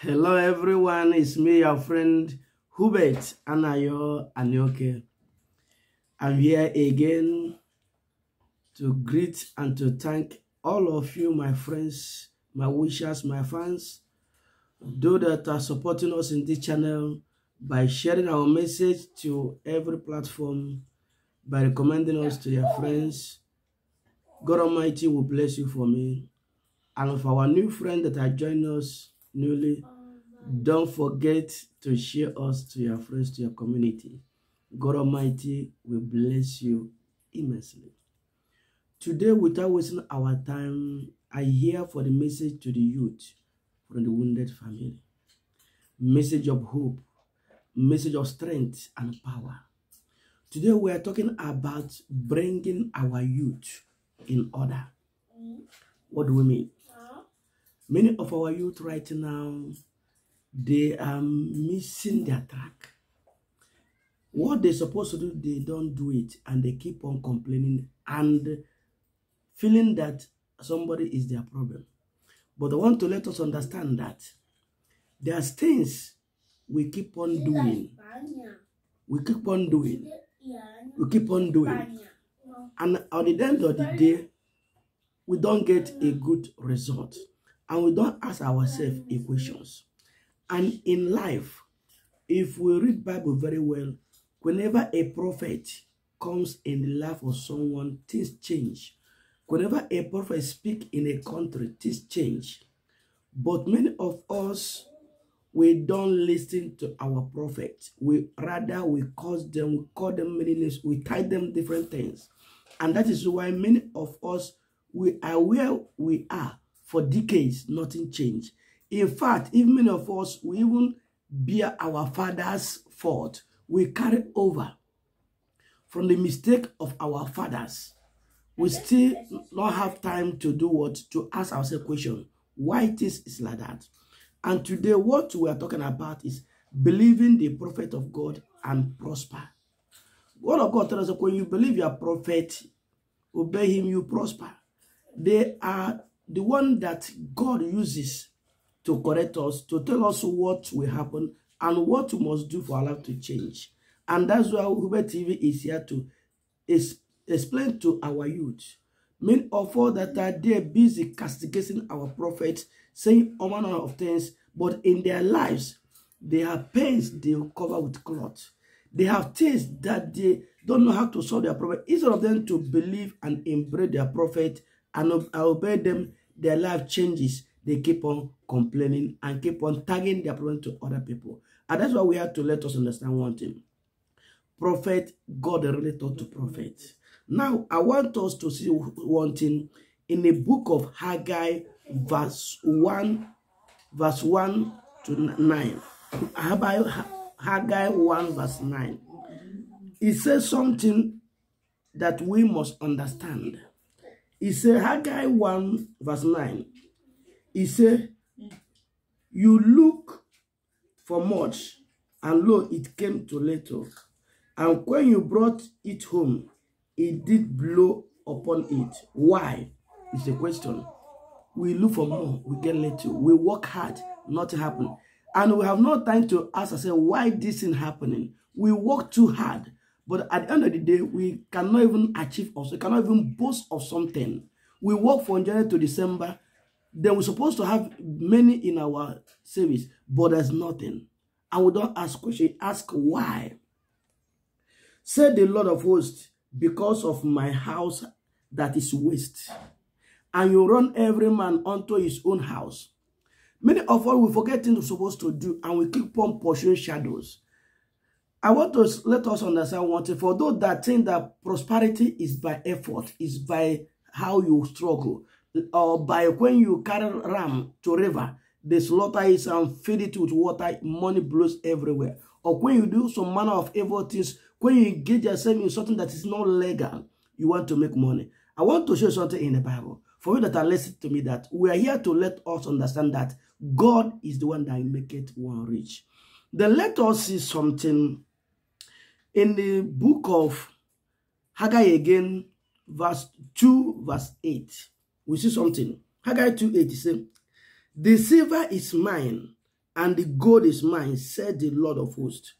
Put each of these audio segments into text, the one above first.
Hello everyone, it's me, your friend Hubert Anayo Anyoke. I'm here again to greet and to thank all of you, my friends, my wishers, my fans, those that are supporting us in this channel by sharing our message to every platform, by recommending us to your friends. God Almighty will bless you for me. And for our new friend that are joining us newly, don't forget to share us to your friends, to your community. God Almighty will bless you immensely. Today, without wasting our time, I hear for the message to the youth from the wounded family. Message of hope, message of strength and power. Today, we are talking about bringing our youth in order. What do we mean? Many of our youth right now, they are missing their track. What they're supposed to do, they don't do it, and they keep on complaining and feeling that somebody is their problem. But I want to let us understand that there's things we keep on doing. We keep on doing. We keep on doing. And at the end of the day, we don't get a good result. And we don't ask ourselves questions. And in life, if we read Bible very well, whenever a prophet comes in the life of someone, things change. Whenever a prophet speaks in a country, things change. But many of us, we don't listen to our prophet. We call them many names, we tie them different things. And that is why many of us, we are where we are for decades, nothing changed. In fact, even many of us, we even bear our father's fault. We carry over from the mistake of our fathers. We still not have time to do what? To ask ourselves a question. Why this is like that? And today what we are talking about is believing the prophet of God and prosper. Word of God tells us that when you believe your prophet, obey him, you prosper. They are the one that God uses to correct us, to tell us what will happen and what we must do for our life to change. And that's why Hubert TV is here to explain to our youth. Many of us that are there busy castigating our prophets, saying all manner of things, but in their lives, they have pains they cover with cloth. They have things that they don't know how to solve their problem. Instead of them to believe and embrace their prophet and obey them, their life changes. They keep on complaining and keep on tagging their problem to other people. And that's why we have to let us understand one thing. Prophet, God really taught to prophet. Now, I want us to see one thing in the book of Haggai, verse 1 to 9. Haggai 1, verse 9. It says something that we must understand. It says, Haggai 1, verse 9. It says, you look for much, and lo, it came to little. And when you brought it home, it did blow upon it. Why? It's a question. We look for more, we get little. We work hard, nothing happens. And we have no time to ask ourselves, why this is happening? We work too hard. But at the end of the day, we cannot even achieve also, we cannot even boast of something. We work from January to December. Then we're supposed to have many in our service, but there's nothing. And we don't ask questions, ask why. Said the Lord of hosts, because of my house that is waste, and you run every man unto his own house. Many of us we forget things we're supposed to do, and we keep on pursuing shadows. I want to let us understand one thing. For those that think that prosperity is by effort, is by how you struggle, or by when you carry ram to river, they slaughter it and feed it with water, money blows everywhere. Or when you do some manner of evil things, when you engage yourself in something that is not legal, you want to make money. I want to show something in the Bible. For you that are listening to me, that we are here to let us understand that God is the one that maketh one rich. Then let us see something in the book of Haggai again, verse 2, verse 8. We see something. Haggai 2:8 says, the silver is mine, and the gold is mine, said the Lord of hosts.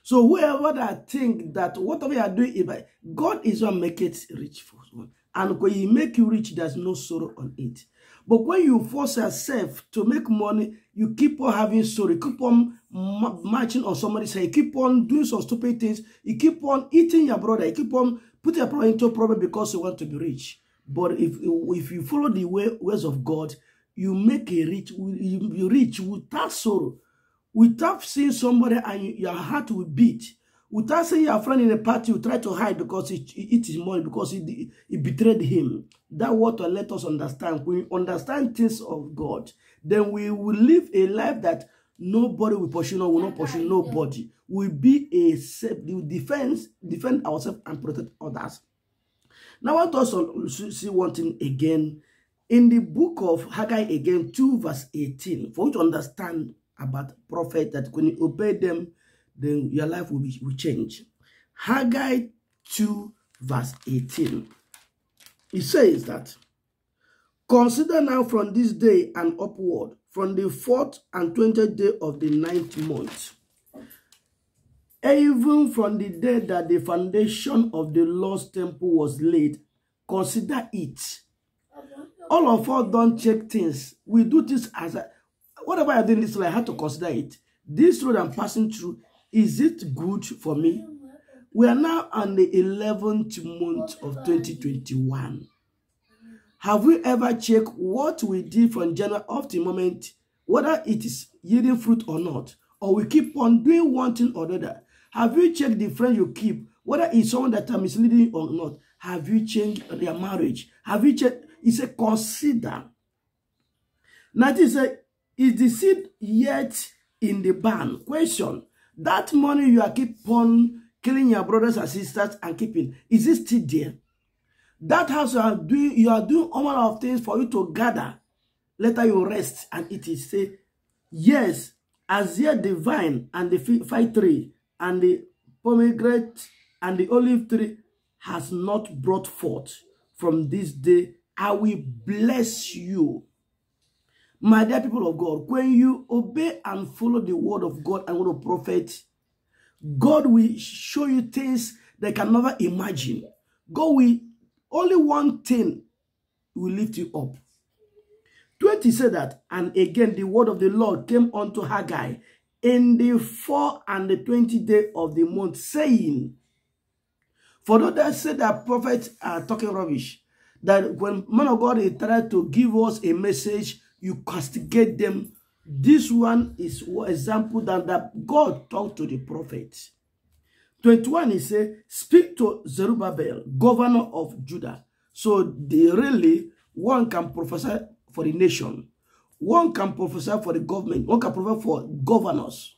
So whoever that think that whatever you are doing, God is going to make it rich for one. And when He make you rich, there's no sorrow on it. But when you force yourself to make money, you keep on having sorrow, you keep on marching on somebody's head, you keep on doing some stupid things, you keep on eating your brother, you keep on putting your brother into a problem because you want to be rich. But if you follow the ways of God, you make a rich, you rich without sorrow, without seeing somebody and your heart will beat, without seeing your friend in a party, you try to hide because he eats his money, because he betrayed him. That what will let us understand. When we understand things of God, then we will live a life that nobody will pursue, no, will not pursue nobody. We'll be a safe, we will defend ourselves and protect others. Now I want us to see one thing again. In the book of Haggai again, 2 verse 18, for you to understand about prophet, that when you obey them, then your life will change. Haggai 2 verse 18. It says that, consider now from this day and upward, from the 4th and 20th day of the 9th month, even from the day that the foundation of the Lord's temple was laid, consider it. All of us don't check things. We do this as whatever I did in this life, I have to consider it. This road I'm passing through, is it good for me? We are now on the 11th month of 2021. Have we ever checked what we did from January up to the moment, whether it is yielding fruit or not? Or we keep on doing one thing or the other? Have you checked the friend you keep, whether it's someone that are misleading or not? Have you changed their marriage? Have you checked? He said, consider. Now he said, is the seed yet in the barn? Question. That money you are keep on killing your brothers and sisters and keeping, is it still there? That house you are doing all manner of things for you to gather. Later you rest, and it is say, yes, as yet the vine and the fig tree and the pomegranate and the olive tree has not brought forth. From this day I will bless you. My dear people of God, when you obey and follow the word of God and word of prophet, God will show you things that you can never imagine. God will, only one thing will lift you up. 20 said that, and again the word of the Lord came unto Haggai in the 4th and the 20th day of the month, saying, for those that said that prophets are talking rubbish, that when man of God is trying to give us a message, you castigate them. This one is one example that God talked to the prophet. 21, he said, speak to Zerubbabel, governor of Judah. So really, one can prophesy for the nation. One can prophesy for the government. One can prophesy for governors.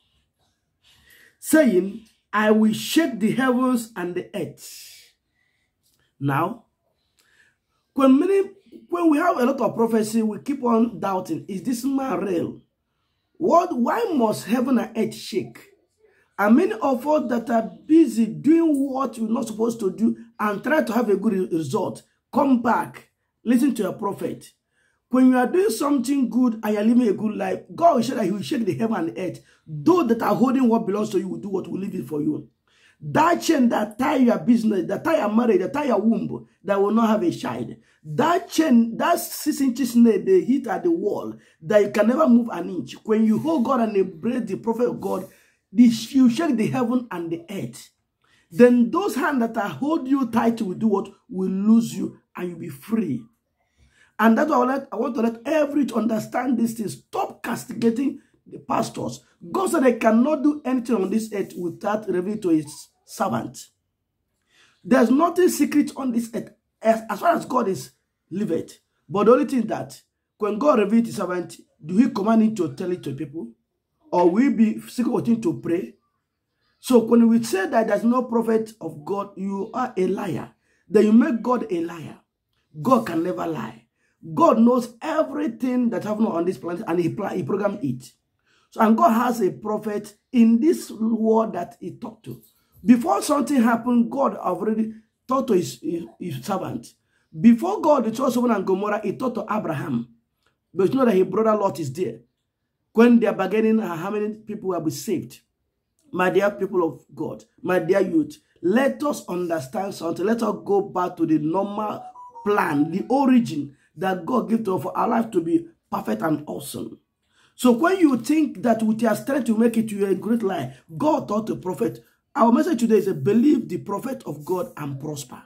Saying, I will shake the heavens and the earth. Now, when we have a lot of prophecy, we keep on doubting, is this man real? Why must heaven and earth shake? And many of us that are busy doing what you're not supposed to do and try to have a good result, come back, listen to a prophet. When you are doing something good and you're living a good life, God will say that He will shake the heaven and the earth. Those that are holding what belongs to you will do what will leave it for you. That chain that tie your business, that tie your marriage, that tie your womb, that will not have a child. That chain, that 6 inches nail, they hit at the wall, that you can never move an inch. When you hold God and embrace the prophet of God, you shake the heaven and the earth. Then those hands that are hold you tight will do what? Will lose you and you'll be free. And that's why I want to let every understand this thing. Stop castigating the pastors. God said they cannot do anything on this earth without revealing to His servant. There's nothing secret on this earth as far as God is liveth. But the only thing that when God reveals His servant, do He command Him to tell it to people? Or will be secret with Him to pray? So when we say that there's no prophet of God, you are a liar. Then you make God a liar. God can never lie. God knows everything that happens on this planet and He programmed it. So, and God has a prophet in this world that He talked to. Before something happened, God already talked to his servant. Before God destroyed Sodom and Gomorrah, He talked to Abraham. But you know that his brother Lot is there. when they are bargaining how many people will be saved. My dear people of God, my dear youth, let us understand something. Let us go back to the normal plan, the origin that God gave to us for our life to be perfect and awesome. So when you think that with your strength to make it, you are a great lie. God taught the prophet. Our message today is believe the prophet of God and prosper.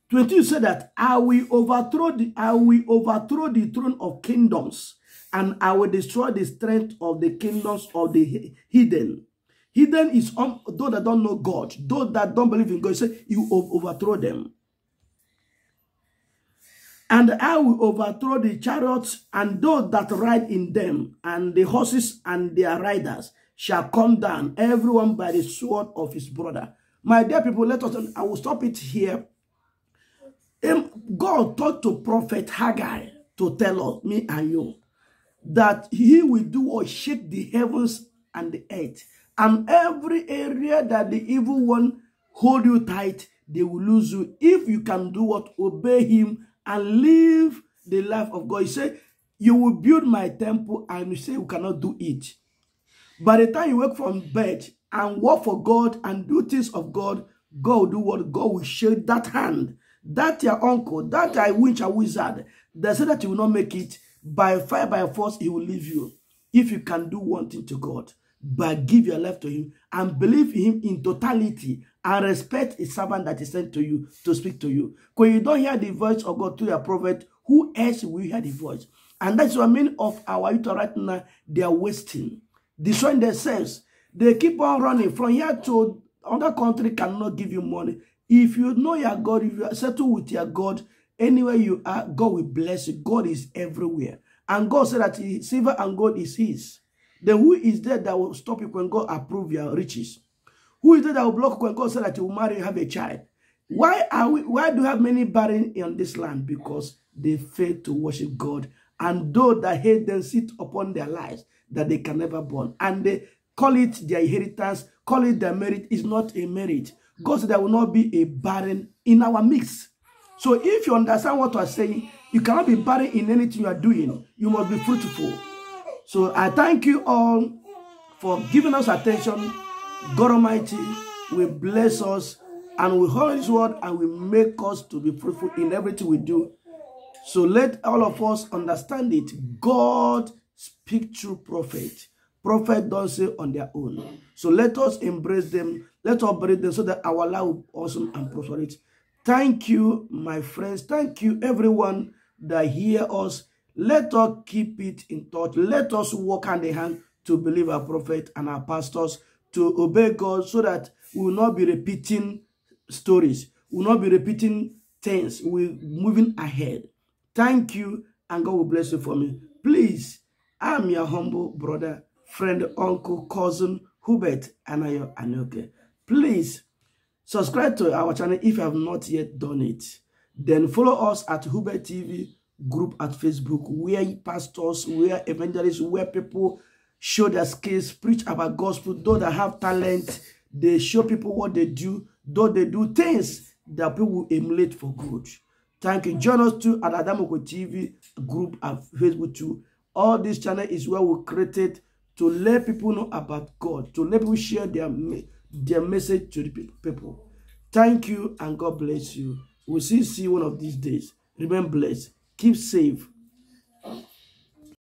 22 said that I will overthrow the throne of kingdoms, and I will destroy the strength of the kingdoms of the hidden. Hidden is those that don't know God, those that don't believe in God. He said, you overthrow them. And I will overthrow the chariots and those that ride in them, and the horses and their riders shall come down, everyone by the sword of his brother. My dear people, let us, I will stop it here. God talked to Prophet Haggai to tell us, me and you, that he will do or shake the heavens and the earth. And every area that the evil one hold you tight, they will lose you. If you can do what? Obey him and live the life of God. He said, you will build my temple, and you say you cannot do it. By the time you wake from bed and work for God and do things of God, God will do what? God will shake that hand. That your uncle, that your witch or wizard, they say that you will not make it. By fire, by force, he will leave you. If you can do one thing to God, but give your life to him and believe in him in totality and respect his servant that is sent to you to speak to you. When you don't hear the voice of God through your prophet, who else will hear the voice? And that's what many of our youth right now, they are wasting, destroying themselves. They keep on running from here to other country, cannot give you money. If you know your God, if you are settled with your God, anywhere you are, God will bless you. God is everywhere. And God said that silver and gold is his. Then who is there that will stop you when God approve your riches? Who is there that will block you when God said that you will marry and have a child? Why do you have many barren in this land? Because they fail to worship God. And those that hate them sit upon their lives that they can never born. And they call it their inheritance, call it their merit. Is not a merit. God said there will not be a barren in our midst. So if you understand what I'm saying, you cannot be barren in anything you are doing. You must be fruitful. So I thank you all for giving us attention. God Almighty will bless us and will hold his word and will make us to be fruitful in everything we do. So let all of us understand it. God speak through prophet. Prophet don't say on their own. So let us embrace them. Let us breathe them so that our life will be awesome and prosperous. Thank you, my friends. Thank you, everyone that hear us. Let us keep it in touch. Let us work hand in hand to believe our prophet and our pastors, to obey God, so that we will not be repeating stories. We will not be repeating things. We're moving ahead. Thank you, and God will bless you for me. Please, I'm your humble brother, friend, uncle, cousin, Hubert Anayo Anioke. Please, subscribe to our channel if you have not yet done it. Then follow us at Hubert TV group at Facebook, where pastors, where evangelists, where people show their skills, preach about gospel. Those that have talent, they show people what they do. Though they do things that people will emulate for good. Thank you. Join us too at Adamoko TV group at Facebook too. All this channel is where we created to let people know about God, to let people share their message to the people. Thank you, and God bless you. We'll see you one of these days. Remain blessed. Keep safe.